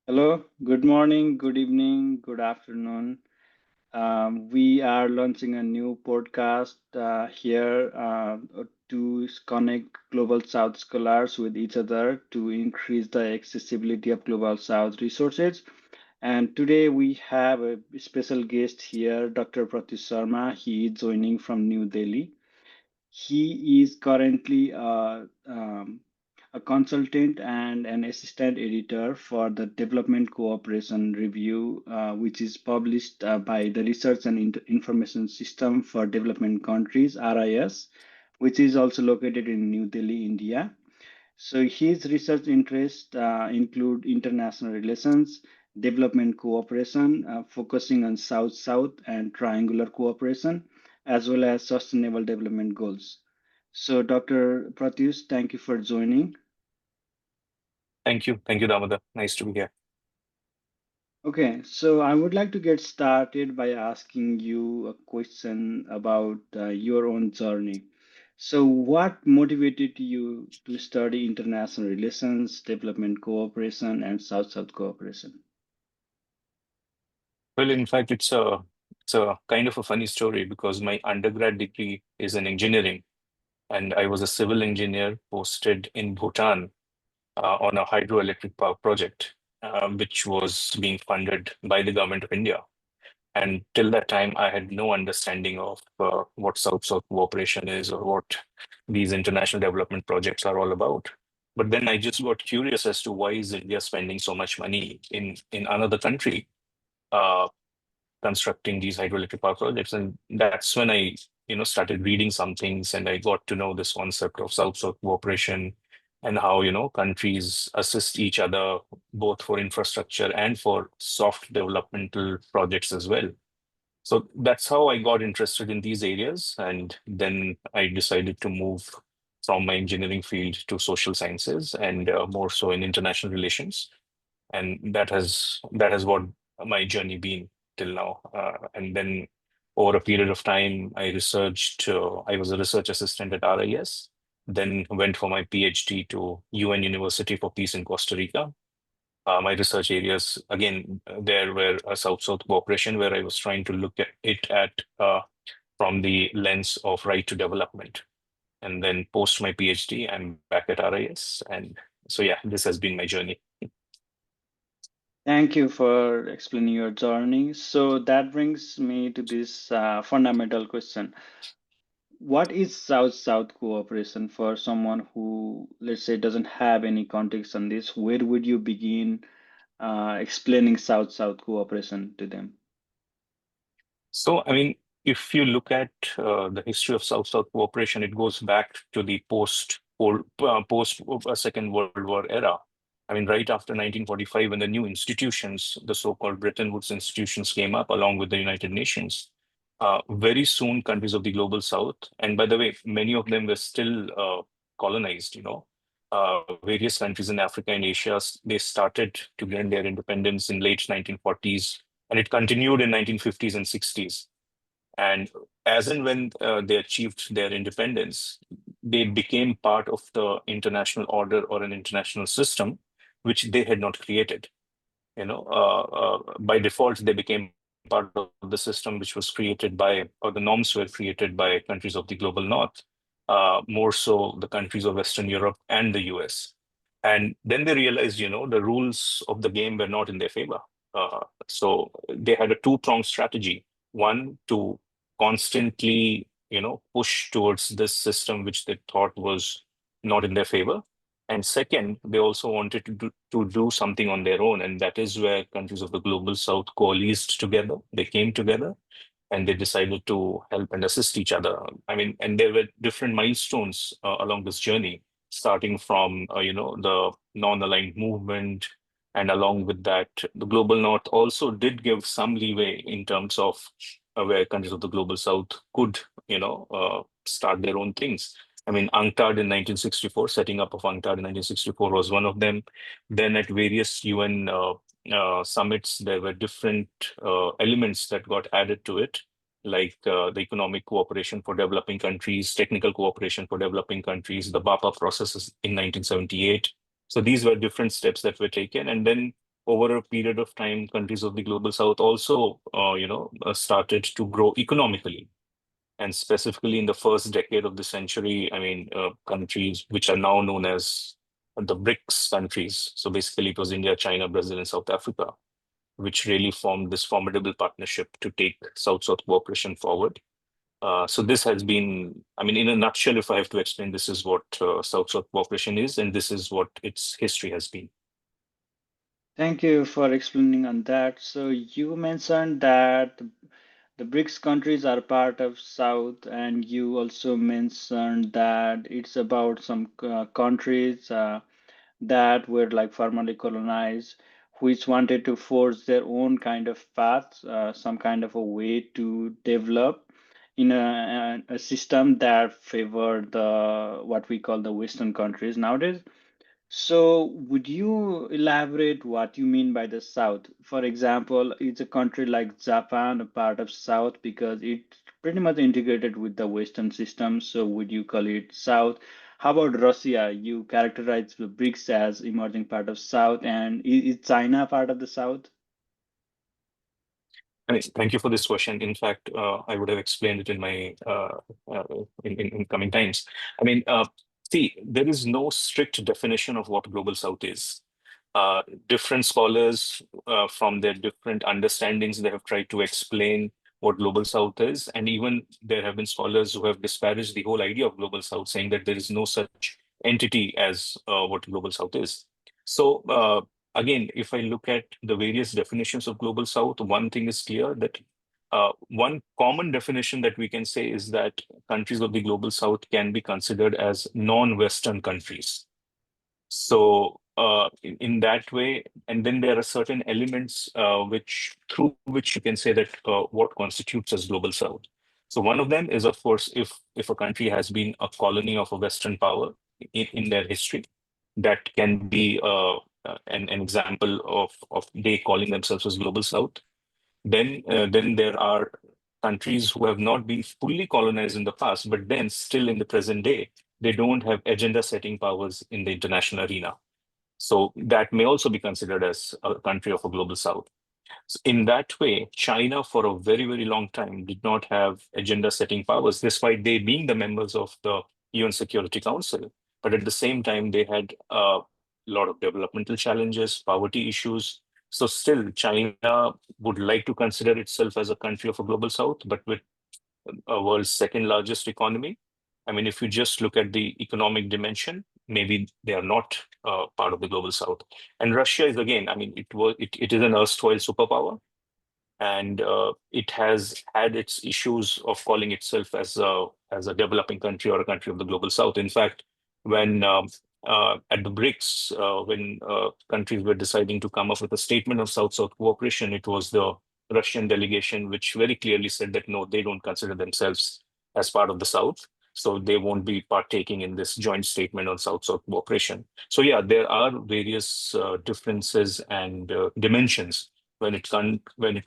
Hello, good morning, good evening, good afternoon. We are launching a new podcast here to connect Global South scholars with each other to increase the accessibility of Global South resources. And today we have a special guest here, Dr. Pratyush Sharma. He is joining from New Delhi. He is currently a consultant and an assistant editor for the Development Cooperation Review, which is published by the Research and Information System for Development Countries, RIS, which is also located in New Delhi, India. So his research interests include international relations, development cooperation, focusing on South-South and triangular cooperation, as well as sustainable development goals. So, Dr. Pratyush, thank you for joining. Thank you. Thank you, Damodar. Nice to be here. Okay, so I would like to get started by asking you a question about your own journey. So, what motivated you to study international relations, development cooperation, and South-South cooperation? Well, in fact, it's a kind of a funny story because my undergrad degree is in engineering, and I was a civil engineer posted in Bhutan on a hydroelectric power project, which was being funded by the government of India. And till that time, I had no understanding of what South-South cooperation is or what these international development projects are all about. But then I just got curious as to why is India spending so much money in another country uh, constructing these hydroelectric power projects. And that's when I started reading some things and I got to know this concept of South-South cooperation and how countries assist each other both for infrastructure and for soft developmental projects as well. So that's how I got interested in these areas. And then I decided to move from my engineering field to social sciences and more so in international relations, and that has what my journey been till now. And then over a period of time, I researched. I was a research assistant at RIS. Then went for my PhD to UN University for Peace in Costa Rica. My research areas again there were South-South cooperation, where I was trying to look at it at from the lens of right to development. And then post my PhD, I'm back at RIS, and so yeah, this has been my journey. Thank you for explaining your journey. So that brings me to this fundamental question. What is South-South cooperation for someone who, let's say, doesn't have any context on this? Where would you begin explaining South-South cooperation to them? So, I mean, if you look at the history of South-South cooperation, it goes back to the post Second World War era. I mean, right after 1945, when the new institutions, the so-called Bretton Woods institutions, came up along with the United Nations, very soon countries of the global South, and by the way, many of them were still colonized. Various countries in Africa and Asia, they started to gain their independence in late 1940s, and it continued in 1950s and 60s. And as and when they achieved their independence, they became part of the international order or an international system, which they had not created. By default, they became part of the system which was created by, or the norms were created by countries of the global North, more so the countries of Western Europe and the US. And then they realized, the rules of the game were not in their favor. So they had a two-pronged strategy. One, to constantly, push towards this system which they thought was not in their favor. And second, they also wanted to do something on their own. And that is where countries of the global South coalesced together. They came together and they decided to help and assist each other. I mean, and there were different milestones along this journey, starting from the non-aligned movement, and along with that, the global North also did give some leeway in terms of where countries of the global South could start their own things. I mean, UNCTAD in 1964, setting up of UNCTAD in 1964 was one of them. Then at various UN summits, there were different elements that got added to it, like the economic cooperation for developing countries, technical cooperation for developing countries, the BAPA processes in 1978. So these were different steps that were taken. And then over a period of time, countries of the global south also, started to grow economically. And specifically in the first decade of the century, I mean, countries which are now known as the BRICS countries. So basically, it was India, China, Brazil, and South Africa, which really formed this formidable partnership to take South-South cooperation forward. So this has been, I mean, in a nutshell, if I have to explain, this is what South-South cooperation is, and this is what its history has been. Thank you for explaining on that. So you mentioned that the BRICS countries are part of South, and you also mentioned that it's about some countries that were like formerly colonized, which wanted to force their own kind of path, some kind of a way to develop in a system that favored the what we call the Western countries nowadays. So, would you elaborate what you mean by the South? For example, is a country like Japan a part of South because it's pretty much integrated with the Western system? So, would you call it South? How about Russia? You characterize the BRICS as emerging part of South, and is China part of the South? I mean, thank you for this question. In fact, I would have explained it in my uh, in coming times. I mean, see, there is no strict definition of what global south is. Different scholars, from their different understandings, they have tried to explain what global south is, and even there have been scholars who have disparaged the whole idea of global south, saying that there is no such entity as what global south is. So. Again, if I look at the various definitions of global south, one thing is clear that one common definition that we can say is that countries of the global south can be considered as non-Western countries. So in that way, and then there are certain elements which through which you can say that what constitutes as global south. So one of them is, of course, if a country has been a colony of a Western power in their history, that can be an example of they calling themselves as global south. Then there are countries who have not been fully colonized in the past, but then still in the present day, they don't have agenda setting powers in the international arena. So that may also be considered as a country of a global south. So in that way, China for a very, very long time did not have agenda setting powers, despite they being the members of the UN Security Council. But at the same time, they had a lot of developmental challenges, poverty issues. So still, China would like to consider itself as a country of a global south, but with world's second largest economy. I mean, if you just look at the economic dimension, maybe they are not part of the global south. And Russia is again, I mean, it is an erstwhile superpower, and it has had its issues of calling itself as a developing country or a country of the global south. In fact, when at the BRICS, when countries were deciding to come up with a statement of South-South cooperation, it was the Russian delegation which very clearly said that no, they don't consider themselves as part of the South, so they won't be partaking in this joint statement on South-South cooperation. So yeah, there are various differences and dimensions when it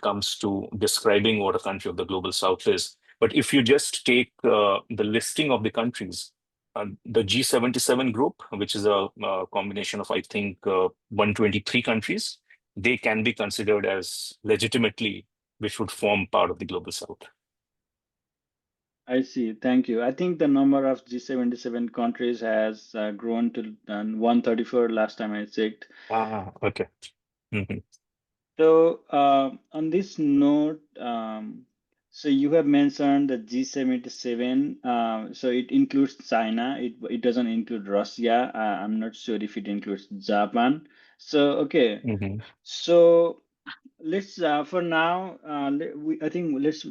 comes to describing what a country of the global south is. But if you just take the listing of the countries, the G77 group, which is a combination of I think 123 countries, they can be considered as legitimately which would form part of the global south. I see. Thank you. I think the number of G77 countries has grown to 134 last time I checked. Ah, okay. Mhm. So, on this note, so you have mentioned the G77. So it includes China. It doesn't include Russia. I'm not sure if it includes Japan. So, okay. Mhm. So let's for now. I think let's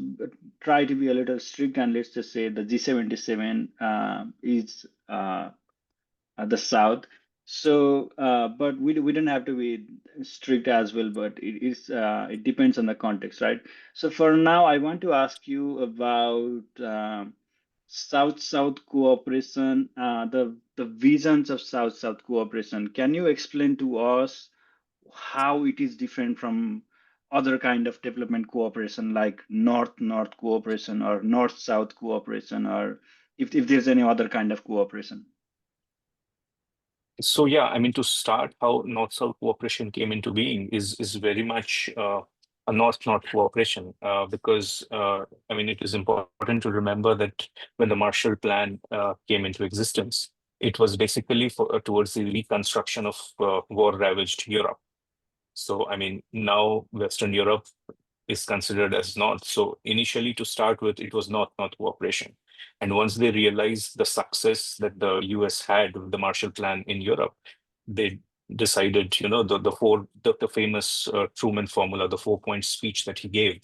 try to be a little strict and let's just say the G77 is the south. So but we don't have to be strict as well, but it depends on the context, right? So for now I want to ask you about south south cooperation, the visions of south south cooperation. Can you explain to us how it is different from other kind of development cooperation like north north cooperation or north south cooperation, or if there's any other kind of cooperation? So yeah, I mean, to start, how North-South cooperation came into being is very much a North-North cooperation, because I mean, it is important to remember that when the Marshall Plan came into existence, it was basically for towards the reconstruction of war-ravaged Europe. So I mean, now Western Europe is considered as North. So initially, to start with, it was North-North cooperation. And once they realized the success that the US had with the Marshall Plan in Europe, they decided, the famous Truman formula, the 4 point speech that he gave,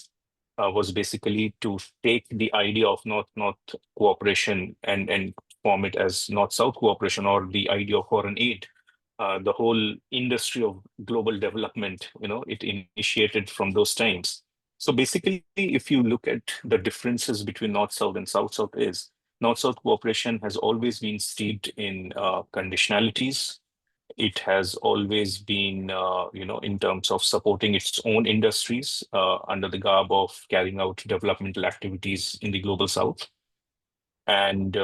was basically to take the idea of North-North cooperation and form it as North-South cooperation, or the idea of foreign aid. The whole industry of global development, it initiated from those times. So basically, if you look at the differences between North-South and South-South is North-South cooperation has always been steeped in conditionalities. It has always been, in terms of supporting its own industries under the garb of carrying out developmental activities in the global South. And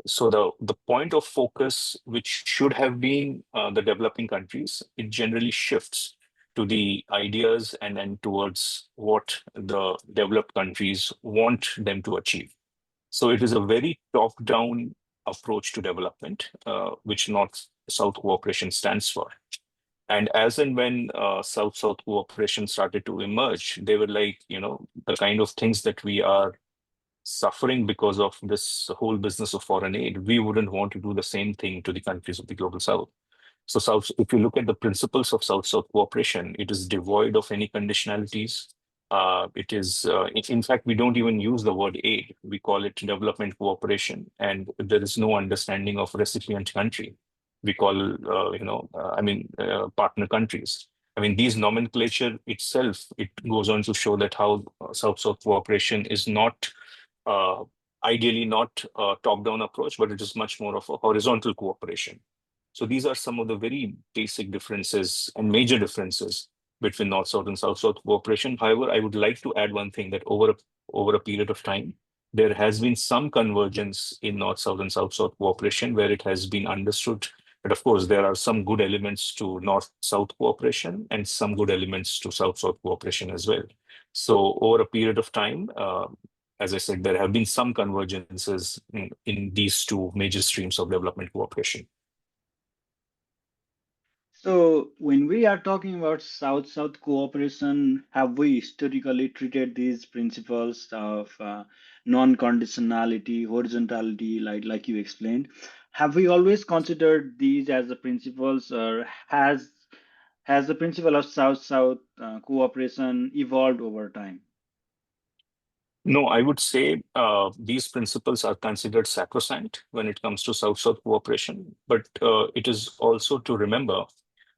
so the point of focus, which should have been the developing countries, it generally shifts to the ideas and then towards what the developed countries want them to achieve. So it is a very top-down approach to development, which North-South cooperation stands for. And as and when South-South cooperation started to emerge, they were like, the kind of things that we are suffering because of this whole business of foreign aid, we wouldn't want to do the same thing to the countries of the global South. So South, if you look at the principles of South-South cooperation, it is devoid of any conditionalities. It is, in fact, we don't even use the word aid. We call it development cooperation, and there is no understanding of recipient country. We call, partner countries. I mean, these nomenclature itself, it goes on to show that how South-South cooperation is not uh, ideally not a top-down approach, but it is much more of a horizontal cooperation. So these are some of the very basic differences and major differences between North-South and South-South cooperation. However, I would like to add one thing that over a period of time, there has been some convergence in North-South and South-South cooperation where it has been understood that, of course, there are some good elements to North-South cooperation and some good elements to South-South cooperation as well. So over a period of time, as I said, there have been some convergences in these two major streams of development cooperation. So, when we are talking about South-South cooperation, have we historically treated these principles of non-conditionality, horizontality, like you explained? Have we always considered these as the principles, or has the principle of South-South cooperation evolved over time? No, I would say these principles are considered sacrosanct when it comes to South-South cooperation, but it is also to remember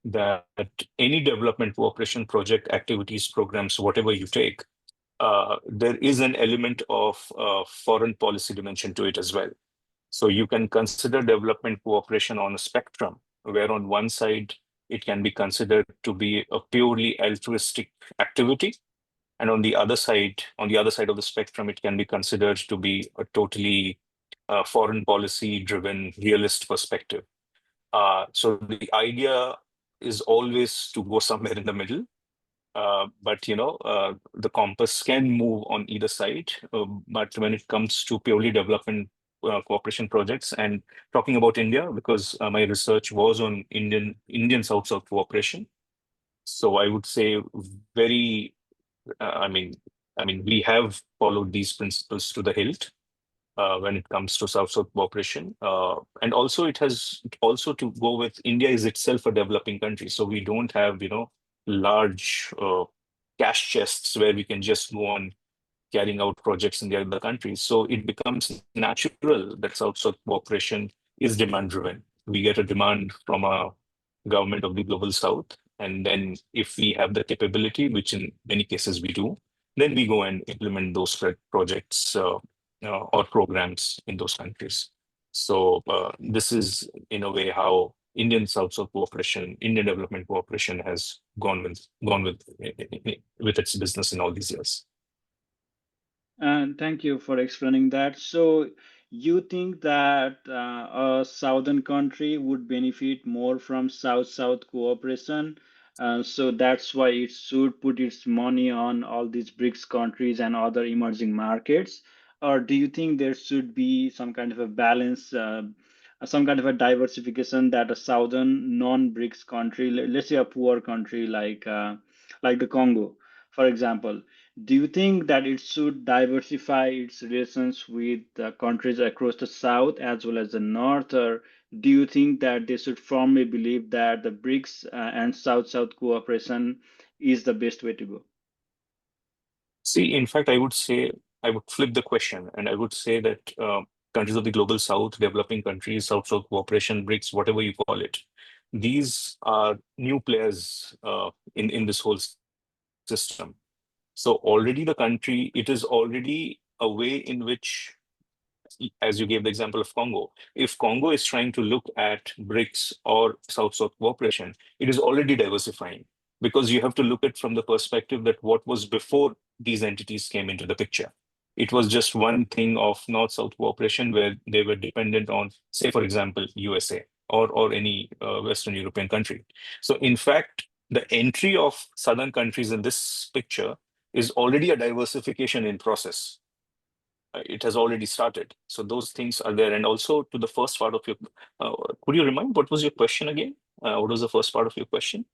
that any development cooperation project, activities, programs, whatever you take, there is an element of foreign policy dimension to it as well. So you can consider development cooperation on a spectrum, where on one side it can be considered to be a purely altruistic activity, and on the other side of the spectrum, it can be considered to be a totally foreign policy driven realist perspective. So the idea is always to go somewhere in the middle, but the compass can move on either side. But when it comes to purely development cooperation projects, and talking about India, because my research was on Indian South-South cooperation, so I would say very uh, I mean, we have followed these principles to the hilt when it comes to South-South cooperation, and also it has also to go with India is itself a developing country, so we don't have large cash chests where we can just go on carrying out projects in the other countries. So it becomes natural that South-South cooperation is demand driven. We get a demand from a government of the global South. And then if we have the capability, which in many cases we do, then we go and implement those projects or programs in those countries. So this is in a way how Indian South-South cooperation, Indian development cooperation has gone with its business in all these years. And thank you for explaining that. So, you think that a southern country would benefit more from South-South cooperation? So that's why it should put its money on all these BRICS countries and other emerging markets? Or do you think there should be some kind of a balance, some kind of a diversification that a southern non-BRICS country, let's say a poor country like the Congo, for example, do you think that it should diversify its relations with countries across the south as well as the north, or do you think that they should firmly believe that the BRICS and South-South cooperation is the best way to go? See, in fact, I would say I would flip the question, and I would say that countries of the global south, developing countries, South-South cooperation, BRICS, whatever you call it, these are new players in this whole system. So already the country, it is already a way in which, as you gave the example of Congo, if Congo is trying to look at BRICS or South-South cooperation, it is already diversifying because you have to look at from the perspective that what was before these entities came into the picture. It was just one thing of North-South cooperation where they were dependent on, say, for example, USA or any Western European country. So in fact, the entry of southern countries in this picture is already a diversification in process. It has already started. So those things are there. And also to the first part of your, could you remind what was your question again? What was the first part of your question?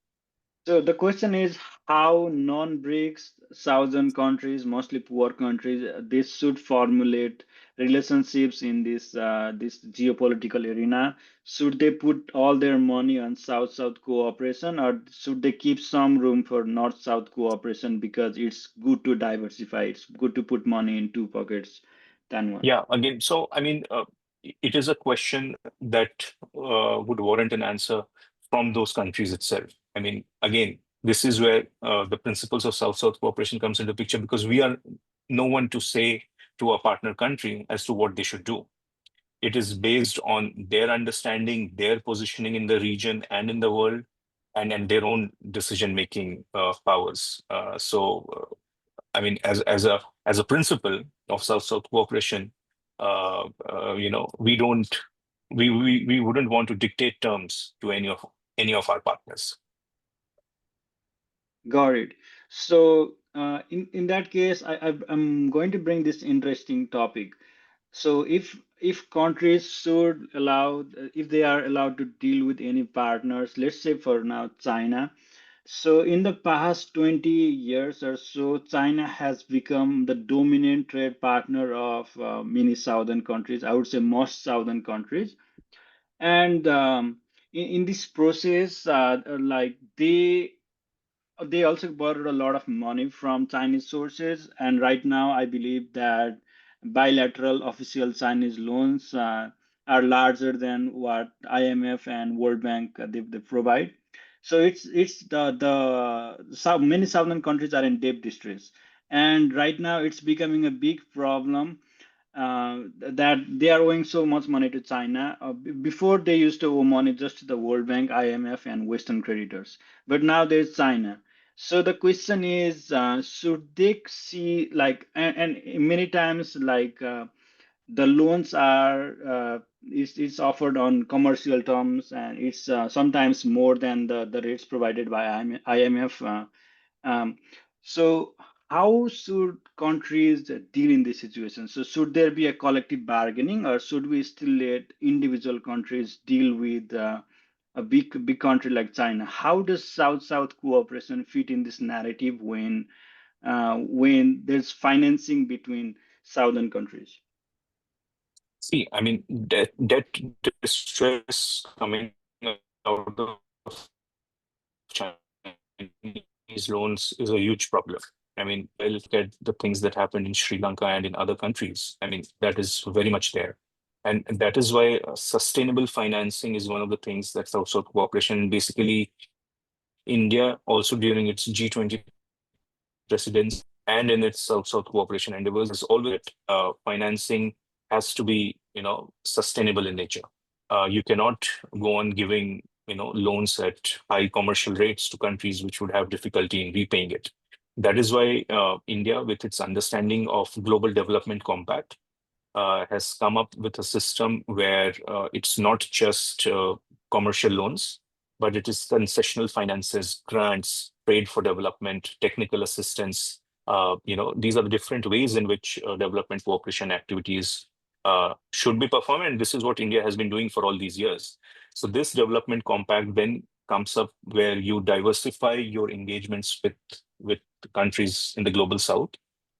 So the question is how non-BRICS southern countries, mostly poor countries, they should formulate relationships in this geopolitical arena. Should they put all their money on South-South cooperation, or should they keep some room for North-South cooperation because it's good to diversify, it's good to put money in two pockets than one? Yeah, again, so I mean, it is a question that would warrant an answer from those countries itself. I mean, again, this is where the principles of South-South cooperation comes into picture because we are no one to say to a partner country as to what they should do. It is based on their understanding, their positioning in the region and in the world, and their own decision-making powers. I mean, as a principle of South-South cooperation, we don't we wouldn't want to dictate terms to any of our partners. Got it. So, in that case, I'm going to bring this interesting topic. So, if countries should allow, if they are allowed to deal with any partners, let's say for now China. So, in the past 20 years or so, China has become the dominant trade partner of many southern countries. I would say most southern countries, and in this process, like they also borrowed a lot of money from Chinese sources, and right now I believe that bilateral official Chinese loans are larger than what IMF and World Bank they provide. So it's many southern countries are in debt distress, and right now it's becoming a big problem that they are owing so much money to China. Before they used to owe money just to the World Bank, IMF, and Western creditors, but now there's China. So the question is, should they see like, and many times like the loans are it's offered on commercial terms, and it's sometimes more than the rates provided by IMF. Um, so how should countries deal in this situation? So should there be a collective bargaining, or should we still let individual countries deal with a big country like China? How does South-South cooperation fit in this narrative when there's financing between southern countries? See, I mean, debt distress coming out of Chinese loans is a huge problem. I mean, look at the things that happened in Sri Lanka and in other countries. I mean, that is very much there. And that is why sustainable financing is one of the things that South-South cooperation, basically India, also during its G20 presidency and in its South-South cooperation endeavors, has always said that financing has to be, sustainable in nature. You cannot go on giving, loans at high commercial rates to countries which would have difficulty in repaying it. That is why India, with its understanding of Global Development Compact, has come up with a system where it's not just commercial loans, but it is concessional finances, grants, trade for development, technical assistance. These are the different ways in which development cooperation activities should be performed, and this is what India has been doing for all these years. So this development compact then comes up where you diversify your engagements with countries in the global south,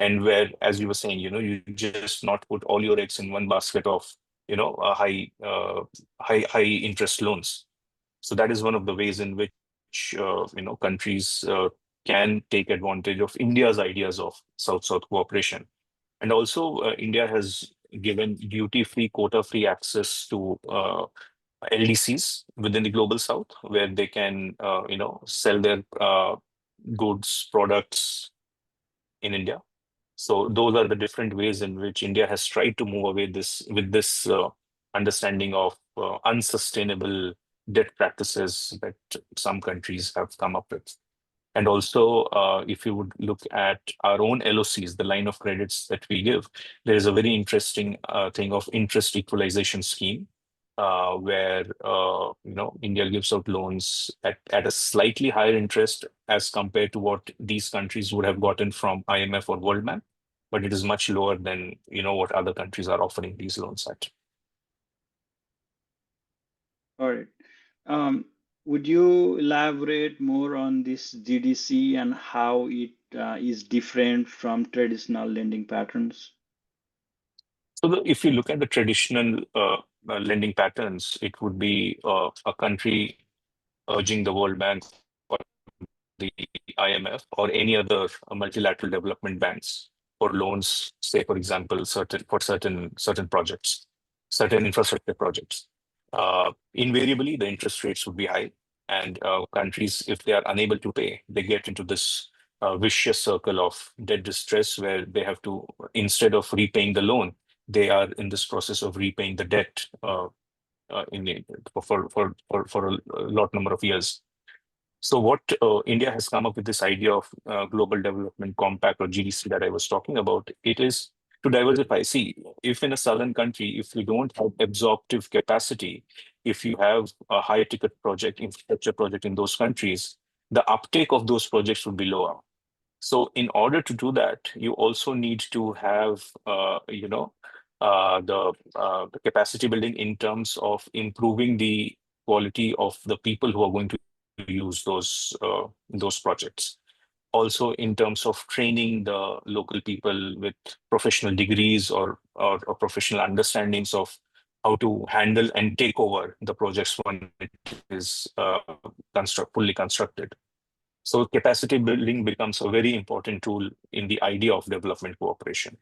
and where, as you were saying, you just not put all your eggs in one basket of high interest loans. So that is one of the ways in which countries can take advantage of India's ideas of South-South cooperation. And also, India has given duty-free, quota-free access to LDCs within the global south, where they can sell their goods, products in India. So those are the different ways in which India has tried to move away this understanding of unsustainable debt practices that some countries have come up with. And also, if you would look at our own LOCs, the line of credits that we give, there is a very interesting thing of interest equalization scheme, where India gives out loans at a slightly higher interest as compared to what these countries would have gotten from IMF or World Bank, but it is much lower than what other countries are offering these loans at. All right. Um, would you elaborate more on this GDC and how it is different from traditional lending patterns? So if you look at the traditional lending patterns, it would be a country urging the World Bank or the IMF or any other multilateral development banks for loans, say, for example, certain projects, certain infrastructure projects. Invariably, the interest rates would be high, and countries, if they are unable to pay, they get into this vicious circle of debt distress where they have to, instead of repaying the loan, they are in this process of repaying the debt in for a lot number of years. So what India has come up with this idea of Global Development Compact or GDC that I was talking about, it is to diversify. See, if in a southern country, if you don't have absorptive capacity, if you have a high ticket project, infrastructure project in those countries, the uptake of those projects would be lower. So in order to do that, you also need to have, the capacity building in terms of improving the quality of the people who are going to use those projects. Also, in terms of training the local people with professional degrees or professional understandings of how to handle and take over the projects when it is fully constructed. So capacity building becomes a very important tool in the idea of development cooperation.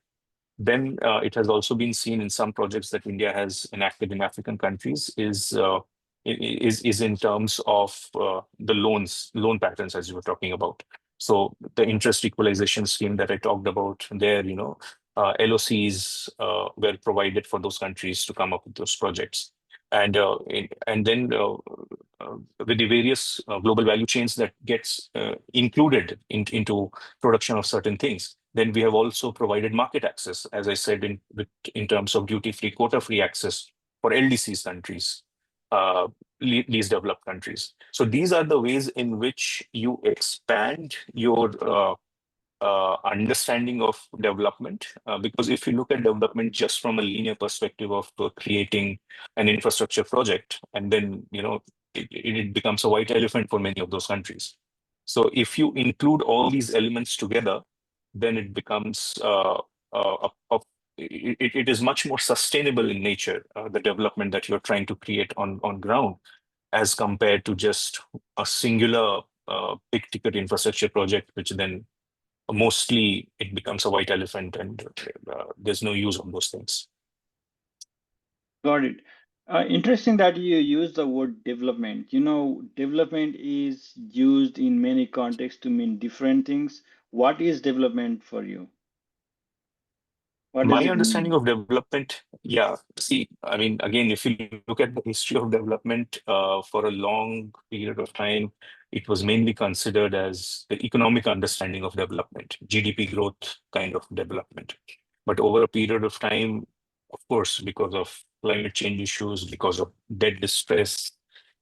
Then it has also been seen in some projects that India has enacted in African countries is in terms of the loan patterns, as you were talking about. So the interest equalization scheme that I talked about there, LOCs were provided for those countries to come up with those projects. And then with the various global value chains that gets included into production of certain things. Then we have also provided market access, as I said, in terms of duty-free, quota-free access for LDCs countries, uh, least developed countries. So these are the ways in which you expand your understanding of development. Because if you look at development just from a linear perspective of creating an infrastructure project, and then it becomes a white elephant for many of those countries. So if you include all these elements together, then it becomes it is much more sustainable in nature, the development that you're trying to create on ground, as compared to just a singular big ticket infrastructure project, which then mostly it becomes a white elephant and there's no use of those things. Got it. Interesting that you use the word development. You know, development is used in many contexts to mean different things. What is development for you? What does My it understanding mean? of development, yeah, see, I mean, again, if you look at the history of development, for a long period of time, it was mainly considered as the economic understanding of development, GDP growth kind of development. But over a period of time, of course, because of climate change issues, because of debt distress,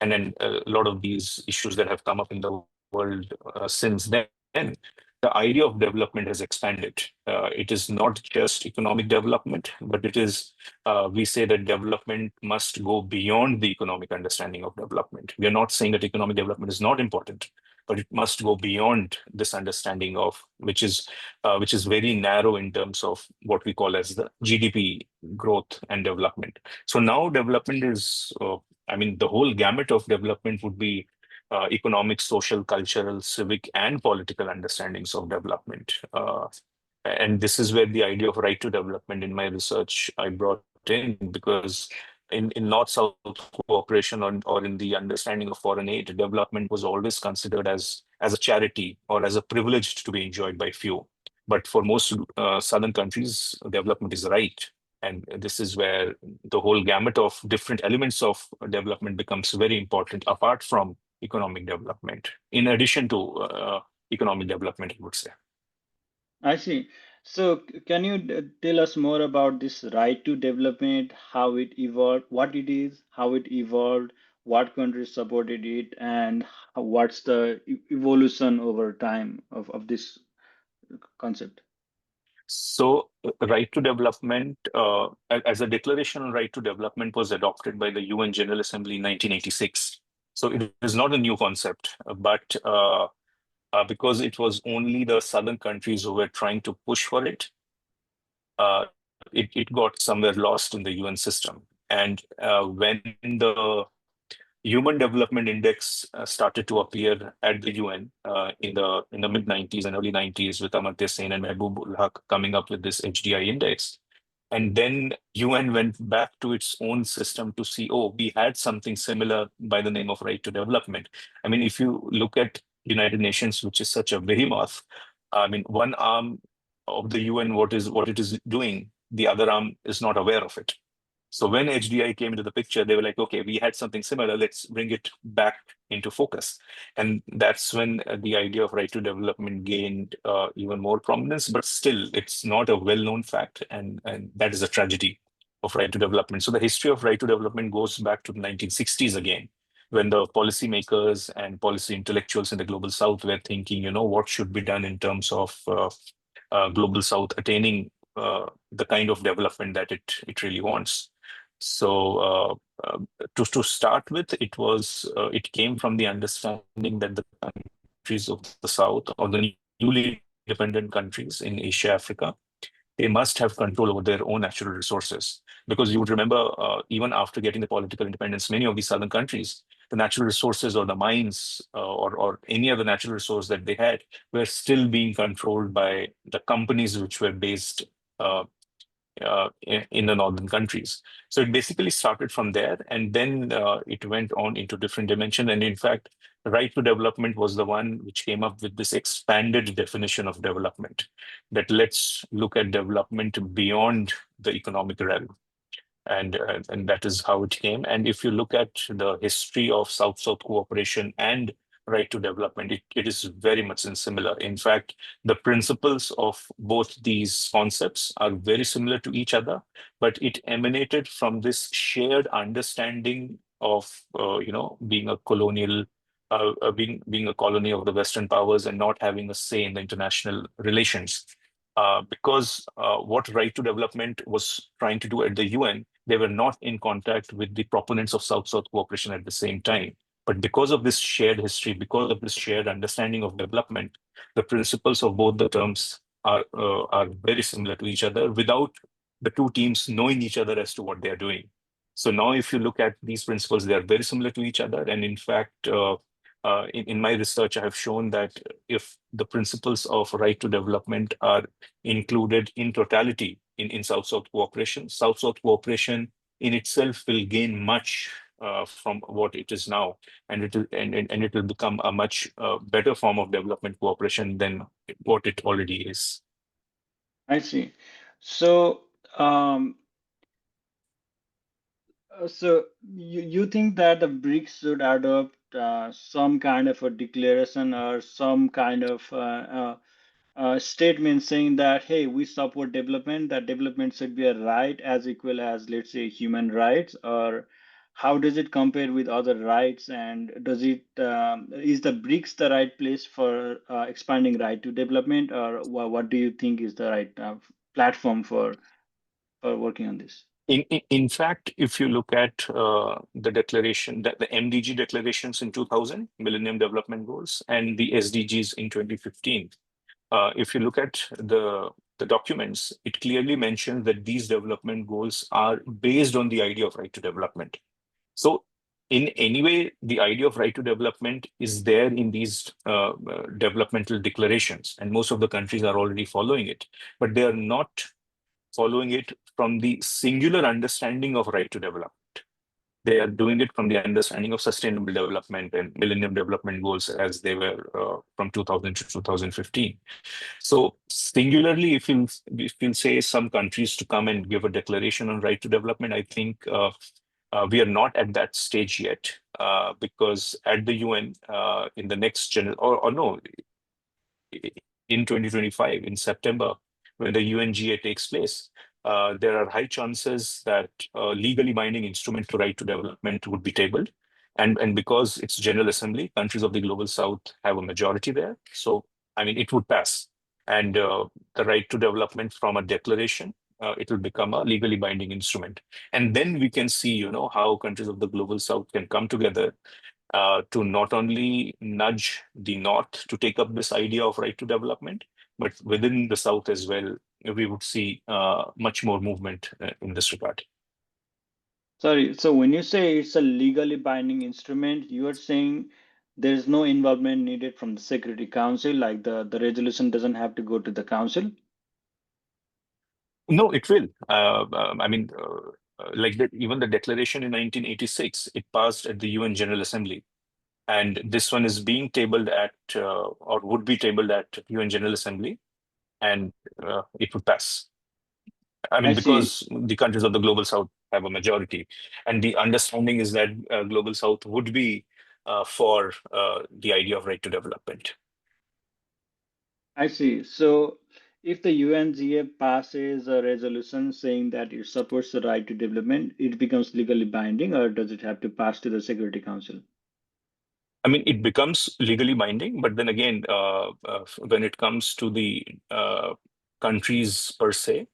and then a lot of these issues that have come up in the world since then, the idea of development has expanded. It is not just economic development, but it is, we say that development must go beyond the economic understanding of development. We are not saying that economic development is not important, but it must go beyond this understanding of, which is very narrow in terms of what we call as the GDP growth and development. So now development is, I mean, the whole gamut of development would be economic, social, cultural, civic, and political understandings of development. And this is where the idea of right to development in my research I brought in, because in North-South cooperation, or in the understanding of foreign aid, development was always considered as a charity or as a privilege to be enjoyed by few. But for most southern countries, development is right. And this is where the whole gamut of different elements of development becomes very important, apart from economic development, in addition to economic development, I would say. I see. So, can you tell us more about this right to development, how it evolved, what it is, how it evolved, what countries supported it, and what's the evolution over time of this concept? So, right to development, as a declaration on right to development, was adopted by the UN General Assembly in 1986. So, it is not a new concept, but because it was only the southern countries who were trying to push for it, it got somewhere lost in the UN system. And when the Human Development Index started to appear at the UN in the mid 90s and early 90s, with Amartya Sen and Mehboob ul Haq coming up with this HDI index. And then UN went back to its own system to see, oh, we had something similar by the name of right to development. I mean, if you look at United Nations, which is such a behemoth, I mean, one arm of the UN, what it is doing, the other arm is not aware of it. So when HDI came into the picture, they were like, okay, we had something similar. Let's bring it back into focus. And that's when the idea of right to development gained even more prominence. But still, it's not a well-known fact. And that is a tragedy of right to development. So the history of right to development goes back to the 1960s again, when the policymakers and policy intellectuals in the global south were thinking, what should be done in terms of global south attaining the kind of development that it really wants. So to start with, it came from the understanding that the countries of the South, or the newly independent countries in Asia, Africa, they must have control over their own natural resources. Because you would remember, even after getting the political independence, many of these southern countries, the natural resources or the mines or any other natural resource that they had were still being controlled by the companies which were based uh, in the northern countries. So it basically started from there, and then it went on into different dimensions. And in fact, right to development was the one which came up with this expanded definition of development, that let's look at development beyond the economic realm. And that is how it came. And if you look at the history of South-South cooperation and right to development, it is very much similar. In fact, the principles of both these concepts are very similar to each other, but it emanated from this shared understanding of, being a colonial, being a colony of the Western powers and not having a say in the international relations. Because what right to development was trying to do at the UN, they were not in contact with the proponents of South-South cooperation at the same time. But because of this shared history, because of this shared understanding of development, the principles of both the terms are very similar to each other without the two teams knowing each other as to what they are doing. So now, if you look at these principles, they are very similar to each other. And in fact, in my research, I have shown that if the principles of right to development are included in totality in South-South cooperation in itself will gain much from what it is now, and it will become a much better form of development cooperation than what it already is. I see. So, um, so you think that the BRICS should adopt some kind of a declaration or some kind of statement saying that, hey, we support development, that development should be a right as equal as, let's say, human rights? Or how does it compare with other rights? And does it is the BRICS the right place for expanding right to development? Or what do you think is the right platform for working on this? In fact, if you look at the declaration, the MDG declarations in 2000, Millennium Development Goals, and the SDGs in 2015, if you look at the documents, it clearly mentions that these development goals are based on the idea of right to development. So, in any way, the idea of right to development is there in these developmental declarations, and most of the countries are already following it, but they are not following it from the singular understanding of right to development. They are doing it from the understanding of sustainable development and Millennium Development Goals as they were from 2000 to 2015. So singularly, if you'll say some countries to come and give a declaration on right to development, I think we are not at that stage yet because at the UN in the next general or no in 2025 in September when the UNGA takes place, there are high chances that a legally binding instrument to right to development would be tabled. And because it's General Assembly, countries of the Global South have a majority there. So, I mean, it would pass. And the right to development from a declaration, it will become a legally binding instrument. And then we can see, how countries of the Global South can come together to not only nudge the North to take up this idea of right to development, but within the South as well, we would see much more movement in this regard. Sorry, so when you say it's a legally binding instrument, you are saying there's no involvement needed from the Security Council, like the resolution doesn't have to go to the council? No, it will. I mean, like even the declaration in 1986, it passed at the UN General Assembly. And this one is being tabled at, or would be tabled at UN General Assembly, and it would pass. I I mean, see. because the countries of the Global South have a majority, and the understanding is that Global South would be for the idea of right to development. I see. So if the UNGA passes a resolution saying that it supports the right to development, it becomes legally binding, or does it have to pass to the Security Council? I mean, it becomes legally binding, but then again, when it comes to the countries per se,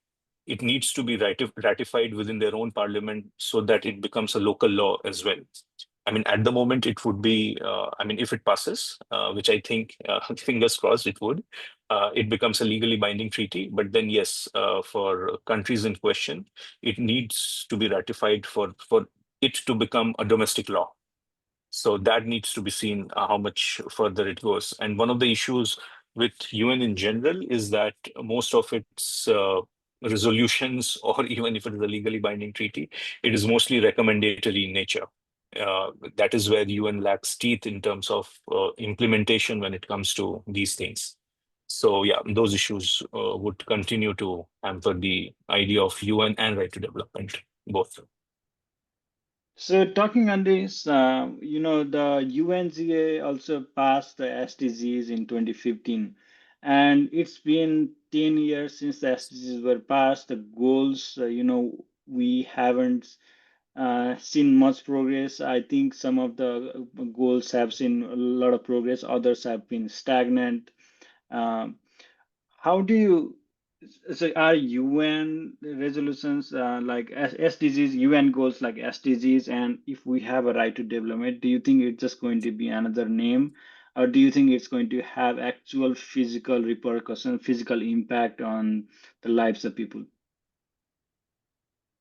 it needs to be ratified within their own parliament so that it becomes a local law as well. I mean, at the moment, it would be, I mean, if it passes, which I think, fingers crossed, it would, it becomes a legally binding treaty. But then, yes, for countries in question, it needs to be ratified for it to become a domestic law. So that needs to be seen how much further it goes. And one of the issues with UN in general is that most of its resolutions, or even if it is a legally binding treaty, it is mostly recommendatory in nature. That is where UN lacks teeth in terms of implementation when it comes to these things. So yeah, those issues would continue to hamper the idea of UN and right to development, both. So talking on this, the UNGA also passed the SDGs in 2015, and it's been 10 years since the SDGs were passed. The goals, we haven't seen much progress. I think some of the goals have seen a lot of progress, others have been stagnant. Um, how do you so are UN resolutions like SDGs, UN goals like SDGs, and if we have a right to development, do you think it's just going to be another name, or do you think it's going to have actual physical repercussion, physical impact on the lives of people?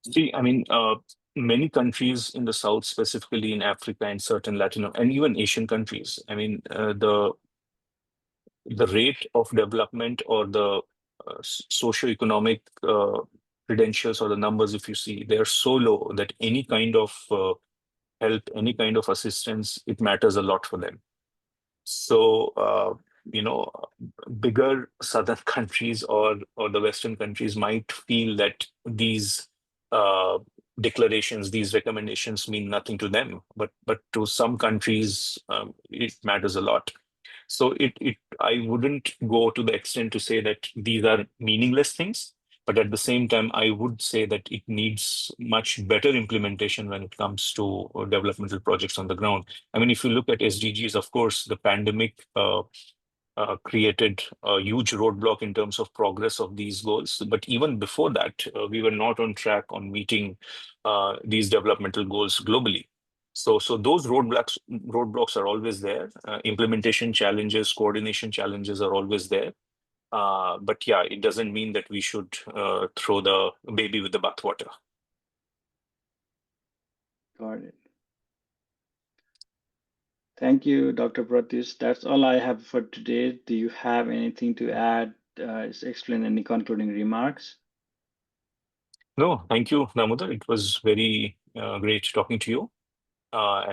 See, I mean, many countries in the South, specifically in Africa and certain Latino and even Asian countries, I mean, the rate of development or the socioeconomic credentials or the numbers, if you see, they are so low that any kind of help, any kind of assistance, it matters a lot for them. So, you know, bigger southern countries or the Western countries might feel that these uh, declarations, these recommendations mean nothing to them, but to some countries, it matters a lot. So I wouldn't go to the extent to say that these are meaningless things, but at the same time, I would say that it needs much better implementation when it comes to developmental projects on the ground. I mean, if you look at SDGs, of course, the pandemic created a huge roadblock in terms of progress of these goals. But even before that, we were not on track on meeting these developmental goals globally. So those roadblocks are always there. Implementation challenges, coordination challenges are always there. But yeah, it doesn't mean that we should throw the baby with the bathwater. Got it. Thank you, Dr. Pratyush. That's all I have for today. Do you have anything to add? Explain any concluding remarks? No, thank you, Damodar. It was very great talking to you. And